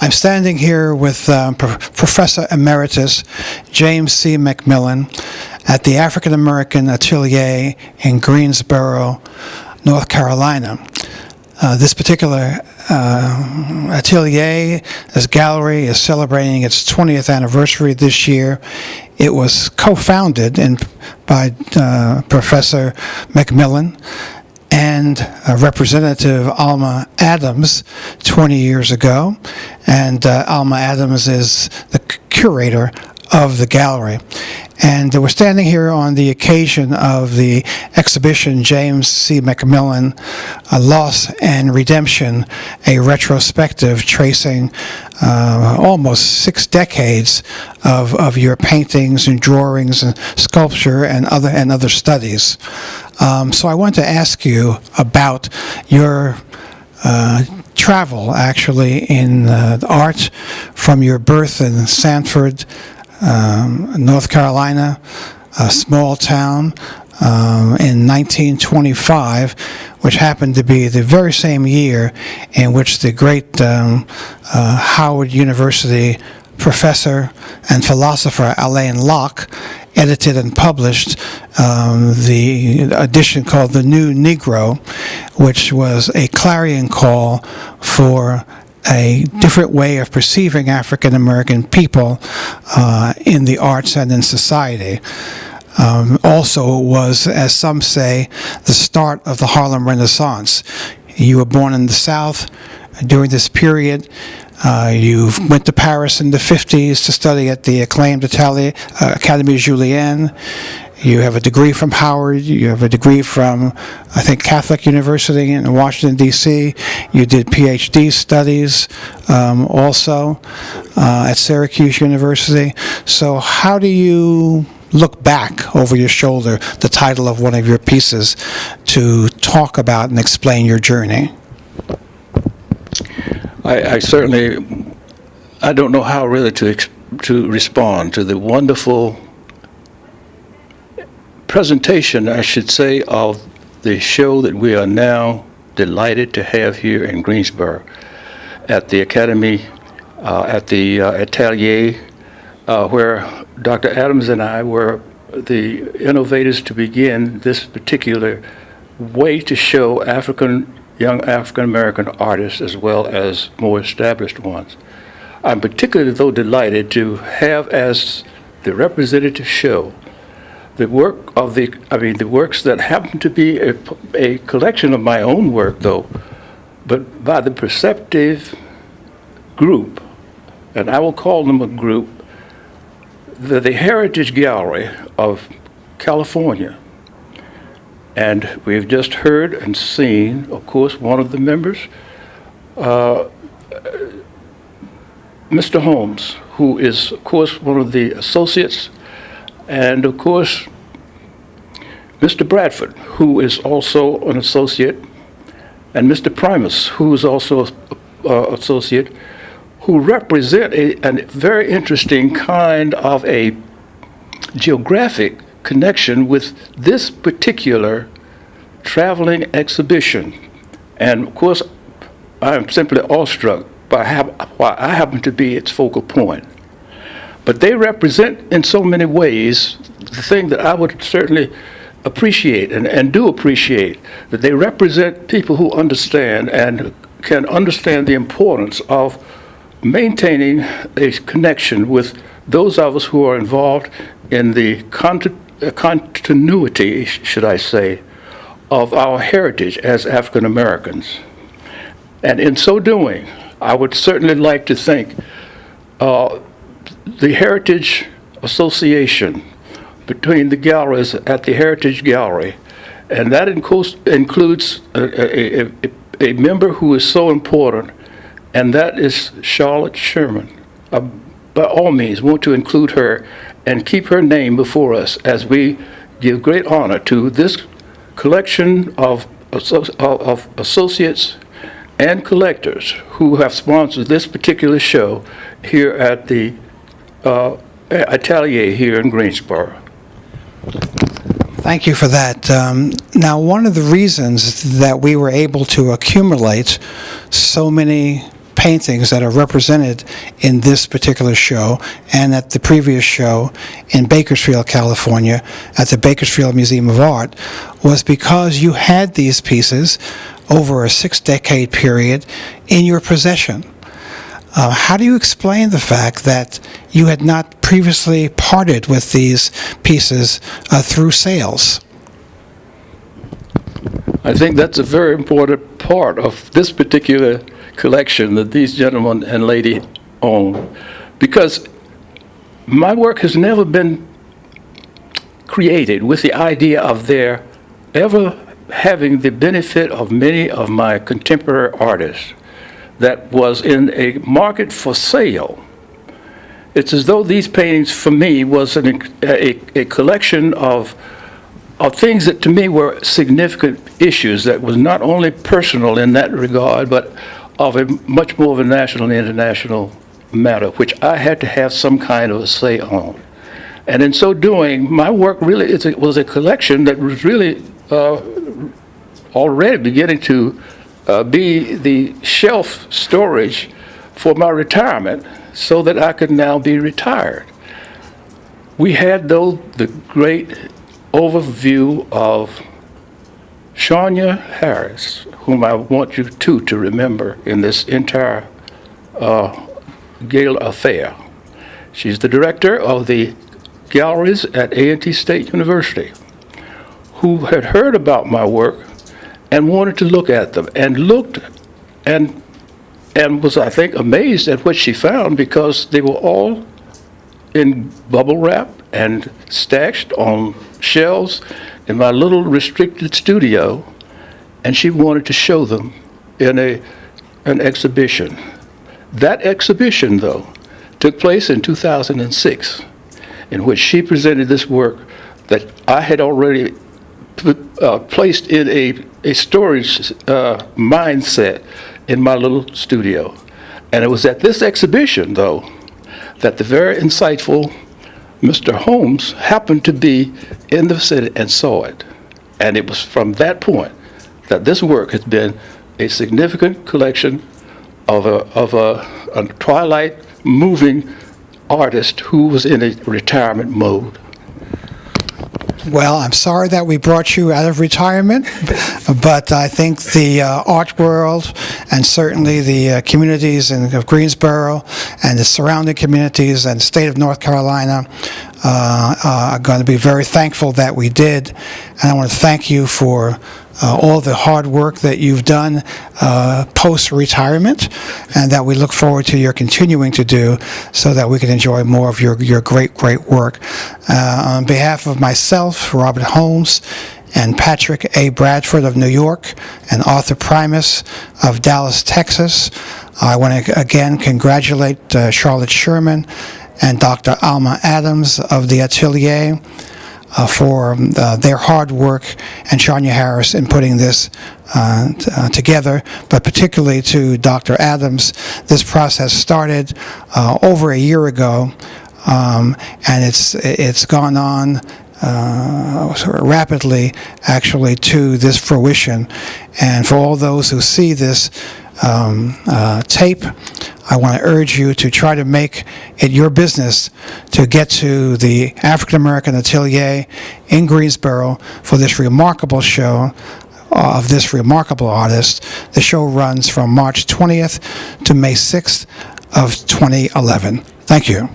I'm standing here with Professor Emeritus James C. McMillan at the African American Atelier in Greensboro, North Carolina. This particular atelier, this gallery, is celebrating its 20th anniversary this year. It was co-founded by Professor McMillan and Representative Alma Adams 20 years ago. And Alma Adams is the curator of the gallery. And we're standing here on the occasion of the exhibition James C. McMillan, Loss and Redemption, a retrospective tracing almost 6 decades of your paintings and drawings and sculpture and other studies. So I want to ask you about your travel, actually, in art from your birth in Sanford, North Carolina, a small town, in 1925, which happened to be the very same year in which the great Howard University professor and philosopher Alain Locke edited and published the edition called The New Negro, which was a clarion call for a different way of perceiving African American people in the arts and in society. Also was, as some say, the start of the Harlem Renaissance. You were born in the South during this period. You went to Paris in the 50s to study at the acclaimed Académie Julienne. You have a degree from Howard. You have a degree from, I think, Catholic University in Washington, D.C. You did PhD studies also at Syracuse University. So how do you look back over your shoulder, the title of one of your pieces, to talk about and explain your journey? I certainly, I don't know how really to respond to the wonderful presentation, I should say, of the show that we are now delighted to have here in Greensboro at the Academy, at the Atelier, where Dr. Adams and I were the innovators to begin this particular way to show young African-American artists as well as more established ones. I'm particularly, though, delighted to have as the representative show the works that happen to be a collection of my own work, though, but by the Perceptive group, and I will call them a group, the Heritage Gallery of California. And we've just heard and seen, of course, one of the members, Mr. Holmes, who is, of course, one of the associates, and, of course, Mr. Bradford, who is also an associate, and Mr. Primus, who is also an associate, who represent a very interesting kind of a geographic connection with this particular traveling exhibition. And of course, I am simply awestruck by why I happen to be its focal point. But they represent in so many ways the thing that I would certainly appreciate and do appreciate, that they represent people who understand and can understand the importance of maintaining a connection with those of us who are involved in the continuity, should I say, of our heritage as African Americans. And in so doing, I would certainly like to thank the Heritage Association between the galleries at the Heritage Gallery, and that includes a member who is so important, and that is Charlotte Sherman. By all means, want to include her and keep her name before us as we give great honor to this collection of associates and collectors who have sponsored this particular show here at the Atelier here in Greensboro. Thank you for that. Now, one of the reasons that we were able to accumulate so many paintings that are represented in this particular show and at the previous show in Bakersfield, California, at the Bakersfield Museum of Art, was because you had these pieces over a 6-decade period in your possession. How do you explain the fact that you had not previously parted with these pieces through sales? I think that's a very important part of this particular collection that these gentlemen and lady own, because my work has never been created with the idea of their ever having the benefit of many of my contemporary artists that was in a market for sale. It's as though these paintings for me was a collection of things that to me were significant issues that was not only personal in that regard, but of a much more of a national and international matter, which I had to have some kind of a say on. And in so doing, my work really was a collection that was really already beginning to be the shelf storage for my retirement so that I could now be retired. We had, though, the great overview of Shania Harris, whom I want you to remember in this entire gala affair. She's the director of the galleries at A&T State University, who had heard about my work and wanted to look at them, and looked and was, I think, amazed at what she found, because they were all in bubble wrap and stashed on shelves in my little restricted studio, and she wanted to show them in an exhibition. That exhibition, though, took place in 2006, in which she presented this work that I had already placed in a storage mindset in my little studio. And it was at this exhibition, though, that the very insightful Mr. Holmes happened to be in the city and saw it. And it was from that point that this work has been a significant collection of a twilight moving artist who was in a retirement mode. Well, I'm sorry that we brought you out of retirement, but I think the art world and certainly the communities of Greensboro and the surrounding communities and the state of North Carolina are going to be very thankful that we did. And I want to thank you for all the hard work that you've done post-retirement, and that we look forward to your continuing to do so that we can enjoy more of your great work. On behalf of myself, Robert Holmes, and Patrick A. Bradford of New York, and Arthur Primus of Dallas, Texas, I want to again congratulate Charlotte Sherman and Dr. Alma Adams of the Atelier for their hard work, and Shania Harris in putting this together, but particularly to Dr. Adams. This process started over a year ago, and it's gone on rapidly, actually, to this fruition. And for all those who see this tape, I want to urge you to try to make it your business to get to the African American Atelier in Greensboro for this remarkable show of this remarkable artist. The show runs from March 20th to May 6th of 2011. Thank you.